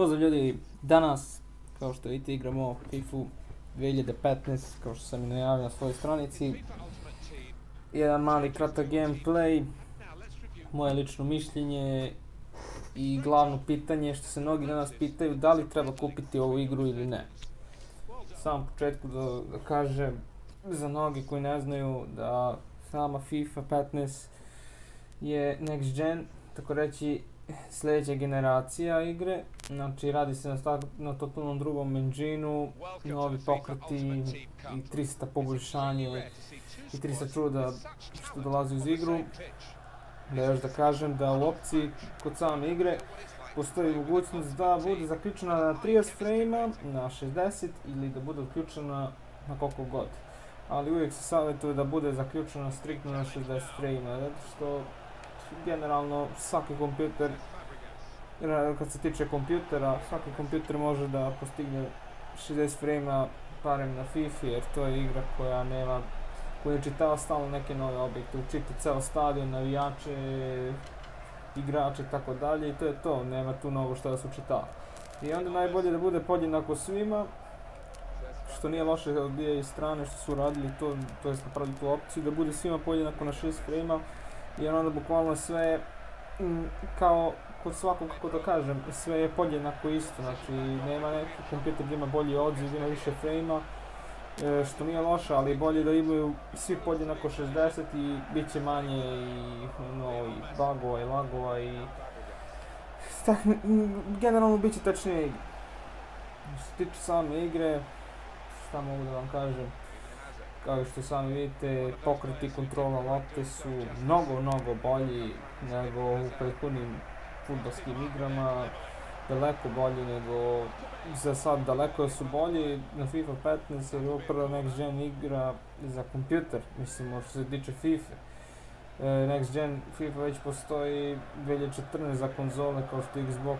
Pozdrav ljudi, danas, kao što vidite, igramo FIFA 2015, kao što sam i najavio na svojoj stranici. Jedan mali kratak gameplay, moje lično mišljenje i glavno pitanje što se mnogi danas pitaju da li treba kupiti ovu igru ili ne. Samom početku da kažem za mnogi koji ne znaju da sama FIFA 15 je next gen, tako reći sljedeća generacija igre, znači radi se na totalnom drugom engine-u, novi pokreti i 300 poboljšanje i 300 truda što dolazi uz igru. Da još da kažem da u opciji kod same igre postoji mogućnost da bude zaključena na 30 frame-a, na 60 ili da bude uključena na koliko god. Ali uvijek se savjetuje da bude zaključena striktno na 60 frame-a, zato što generalno svaki kompjuter, kad se tiče kompjutera, svaki kompjuter može da postigne 60 frame-a barem na FIFA, jer to je igra koja nema, koja čitava stalno neke nove objekte, učiti ceo stadion, navijače, igrače i tako dalje i to je to, nema tu mnogo što da se učitava. I onda najbolje da bude podjednako svima, što nije loše od dvije strane što su radili to, to jest napravili tu opciju, da bude svima podjednako na 6 frame-a, jer onda bukvalno sve, kao kod svakog, kako da kažem, sve je podjednako isto, znači nema neki kompjuter gdje ima bolji odziv, ima više frame-a, što nije loše, ali bolje da imaju svi podjednako 60 i bit će manje i bugova i lagova i generalno bit će tačnije igre. Što se tiče same igre, šta mogu da vam kažem, kao što sami vidite, pokreti i kontrola lopte su mnogo bolji nego u prethodnim fudbalskim igrama, daleko bolji nego, za sad daleko su bolji na FIFA 15 jer je ovo prva next gen igra za kompjuter, mislim, što se tiče FIFA. Next gen FIFA već postoji 2014 za konzole kao što Xbox,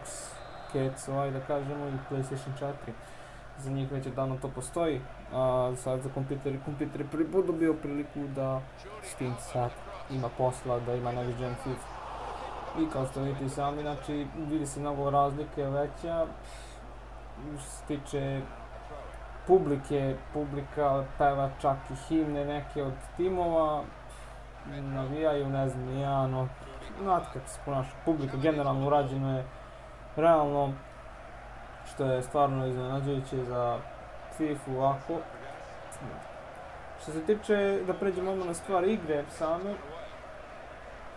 KSI da kažemo, i PlayStation 4. Za njih već davno to postoji, a sad za kompjuter je prvi put dobio priliku da s tim sad ima posla, da ima next gen FIFA. I kao što vidite i sami, znači vidi se mnogo razlike veća. Što se tiče publike, publika peva čak i himne neke od timova, navijaju, ne znam, no, znate kako se ponaša publika, generalno urađeno je realno, što je stvarno iznenađujuće za FIFA ovako. Što se tiče, da pređemo odmah na stvar igre same,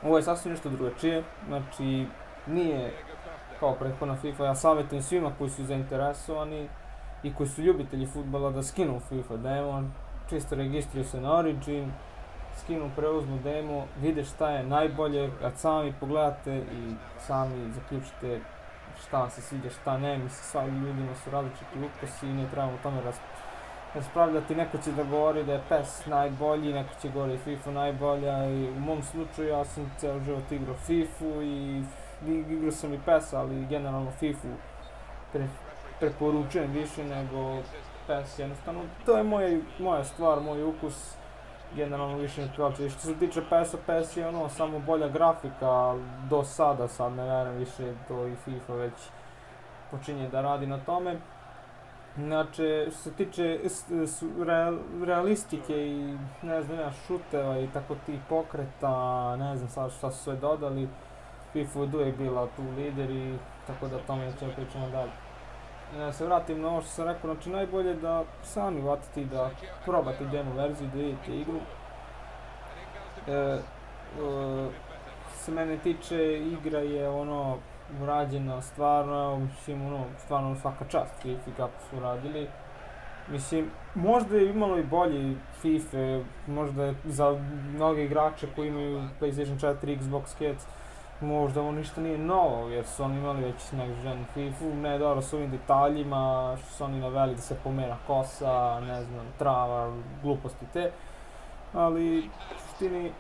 ovo je sasvim nešto drugačije, znači nije kao prethodna FIFA, ja savjetujem svima koji su zainteresovani i koji su ljubitelji fudbala da skinu FIFA demo, čisto registruju se na Origin, skinu, preuzmu demo, vide šta je najbolje, kad sami pogledate i sami zaključite šta vam se sviđa, šta ne, mislim, svi ljudima su različiti ukusi i ne trebamo o tome raspravljati, neko će da govori da je PES najbolji, neko će govori FIFA najbolja i u mom slučaju ja sam ceo život igrao FIFA i igrao sam i PES, ali generalno FIFA preporučujem više nego PES, jednostavno to je moja stvar, moj ukus, generalno više ne privlači. Što se tiče PES-a, PES je ono samo bolja grafika do sada, sad ne vjerujem više, to i FIFA već počinje da radi na tome. Znači, što se tiče realistike i ne znam ja, šuteva i tako tih pokreta, ne znam sad šta su sve dodali, FIFA je uvijek bila tu lider i tako da tome ćemo pričamo dalje. Da se vratim na ovo što sam rekao, znači najbolje da sami vatite i da probate demo verziju, da vidite igru. Se mene tiče, igra je ono urađena stvarno, mislim stvarno svaka čast FIFA kako su radili. Mislim, možda je imalo i bolji FIFA, možda za mnoge igrače koji imaju PlayStation 4, Xbox Kids, možda ovo ništa nije novo, jer su oni imali već next gen FIFA, ne dobro s ovim detaljima, što su oni naveli da se pomera kosa, ne znam, trava, gluposti te, ali u suštini,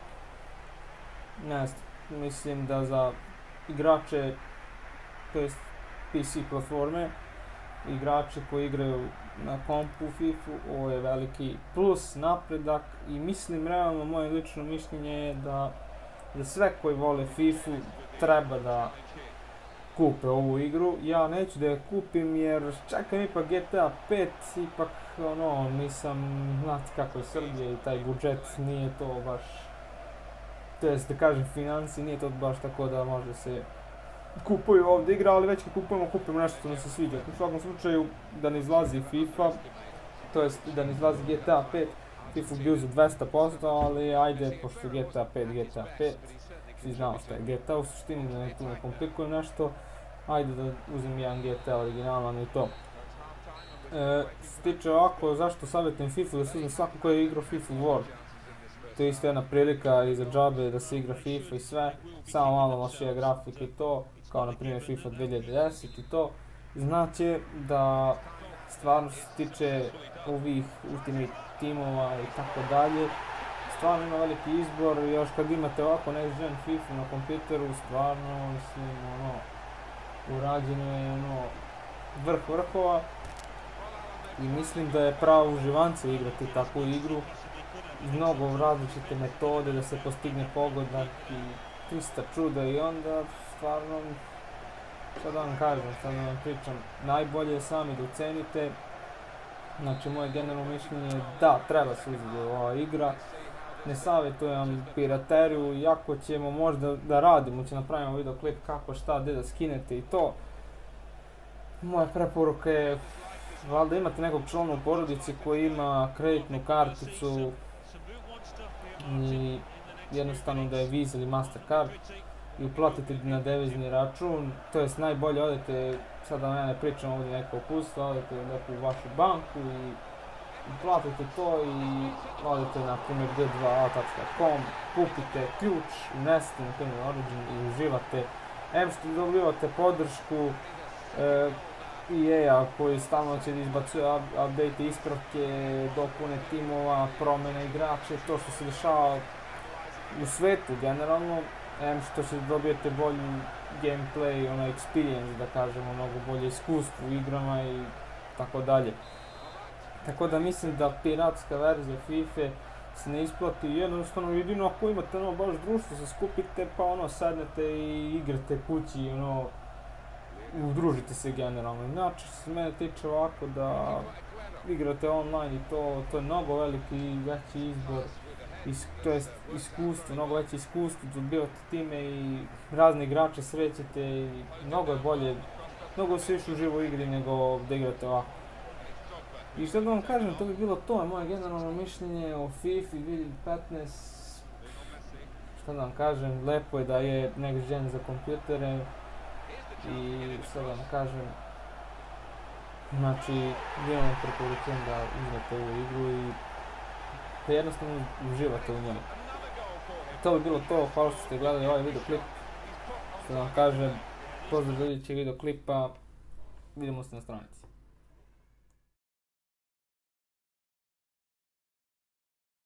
ne znam, mislim da za igrače, to jest PC platforme, igrači koji igraju na kompu FIFA, ovo je veliki plus, napredak i mislim, realno moje lično mišljenje je da sve koji vole FIFA treba da kupe ovu igru. Ja neću da je kupim jer čekam ipak GTA 5, ipak ono, nisam, znate kako je Srbija i taj budžet nije to baš, to jest da kažem financije, nije to baš tako da može se kupuju ovdje igra, ali već kad kupujemo nešto što nam se sviđa. U svakom slučaju da ne izlazi FIFA, to jest da ne izlazi GTA 5, FIFA bi uzeo 200%, ali ajde, pošto GTA 5, svi znamo šta je GTA, u suštini da ne tu ne komplikujem nešto, ajde da uzem jedan GTA originalan i to. Se tiče ovako, zašto savjetujem FIFA, da se uzme svako ko je igrao FIFA World. To je isto jedna prilika i za džabe da se igra FIFA i sve, samo malo lošija grafika i to, kao na primjer FIFA 2010 i to. Znači da stvarno se tiče ovih Ultimate timova i tako dalje, stvarno ima veliki izbor, još kad imate ovako next gen FIFA na kompjuteru, stvarno mislim ono, urađeno je ono vrh vrhova i mislim da je pravo uživance igrati takvu igru. Mnogo različite metode da se postigne pogodak i 300 čuda i onda stvarno, šta da vam kažem, šta da vam pričam, najbolje je sami da ocenite. Znači moje generalno mišljenje je da treba se uzeti ova igra, ne savjetujem pirateriju, iako ćemo možda da radimo, će napravimo videoklip kako šta, gdje da skinete i to. Moja preporuka je, valjda imate nekog člana u porodici koji ima kreditnu karticu i jednostavno da je Visa ili Mastercard i uplatite na devizni račun, to jest najbolje odete, sada ja ne pričam ovdje neko upustvo, odete u neku vašu banku i uplatite to i odete na primjer g2a.com, kupite ključ, unesete na primjer Origin i uživate. Em što dobivate podršku EA koji stalno će da izbacuje update ispravke, dopune timova, promjene igrače, to što se dešava u svetu generalno, em što će dobijete bolji gameplay, ono experience da kažemo, mnogo bolje iskustvo u igrama i tako dalje. Tako da mislim da piratska verzija FIFA se ne isplati, jednostavno jedino ako imate ono baš društvo se skupite pa ono sednete i igrate kući, ono udružite se generalno. Znači što se mene tiče ovako da igrate online i to je mnogo veliki i veći izbor, to jest iskustvo, mnogo veće iskustvo, dobivate time i razne igrače srećete i mnogo je bolje, mnogo se više uživo u igri nego da igrate ovako. I što da vam kažem, to bi bilo to, moje generalno mišljenje o FIFA 2015. Što da vam kažem, lepo je da je next gen za kompjutere i što da vam kažem, znači vam preporučujem da uzmete ovu igru i da jednostavno uživate u njoj. To bi bilo to, hvala što ste gledali ovaj videoklip. Što da vam kažem, pozdrav do idućeg videoklipa, vidimo se na stranici.